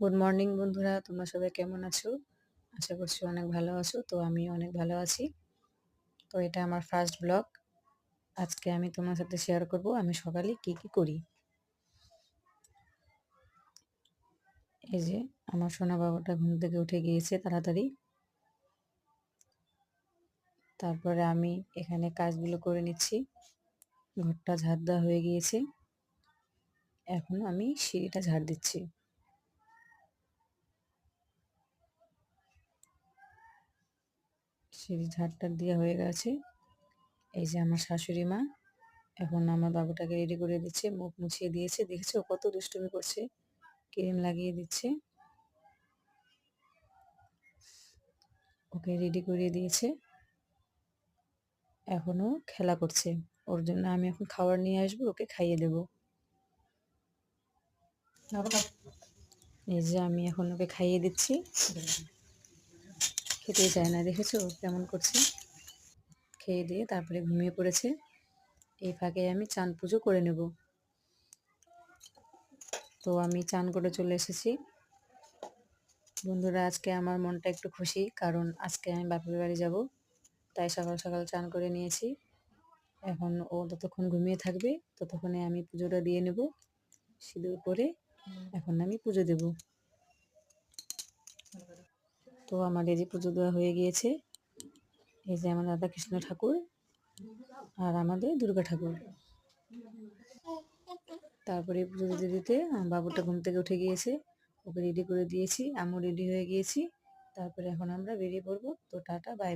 Good morning বন্ধুরা, তোমরা সবাই কেমন আছো? আশা করছি অনেক ভালো আছো। তো আমি অনেক ভালো আছি। তো এটা আমার ফার্স্ট ব্লগ। আজকে আমি তোমার সাথে শেয়ার করব আমি সকালে কি কি করি। এই যে আমার সোনা বাবাটা ঘুম থেকে উঠে গিয়েছে তাড়াতাড়ি। তারপরে আমি এখানে কাজগুলো করে নিচ্ছি। ঘরটা ঝাড় দেওয়া হয়ে গিয়েছে। এখন আমি সিঁড়িটা ঝাড় দিচ্ছি। সিঁড়ি ঝাড়টা দেওয়া হয়ে গেছে। এই যে আমার শাশুড়ি মা এখন আমার বাবুটাকে রেডি করে দিচ্ছে, মুখ মুছিয়ে দিয়েছে। দেখেছো কত দুষ্টুমি করছে, ক্রিম লাগিয়ে দিচ্ছে। ওকে রেডি করিয়ে দিয়েছে, এখনো খেলা করছে। ওর জন্য আমি এখন খাবার নিয়ে আসবো, ওকে খাইয়ে দেব। এই যে আমি এখন ওকে খাইয়ে দিচ্ছি। খেতেই চায় না, দেখেছো কেমন করছে। খেয়ে দিয়ে তারপরে ঘুমিয়ে পড়েছে। এই ফাঁকে আমি চান পুজো করে নেব। তো আমি চান করে চলে এসেছি। বন্ধুরা, আজকে আমার মনটা একটু খুশি, কারণ আজকে আমি বাপের বাড়ি যাব। তাই সকাল সকাল চান করে নিয়েছি। এখন ও যতক্ষণ ঘুমিয়ে থাকবে ততক্ষণে আমি পুজোটা দিয়ে নেব। সিঁদুর পরে এখন আমি পুজো দেব। তো আমার এই যে পুজো দেওয়া হয়ে গিয়েছে। এই যে আমার রাধা কৃষ্ণ ঠাকুর আর আমাদের দুর্গা ঠাকুর। তারপরে পুজো দিতে দিতে আমার বাবুটা ঘুম থেকে উঠে গিয়েছে, ওকে রেডি করে দিয়েছি, আমিও রেডি হয়ে গিয়েছি। তারপরে এখন আমরা বেরিয়ে পড়বো। তো টাটা, বাই।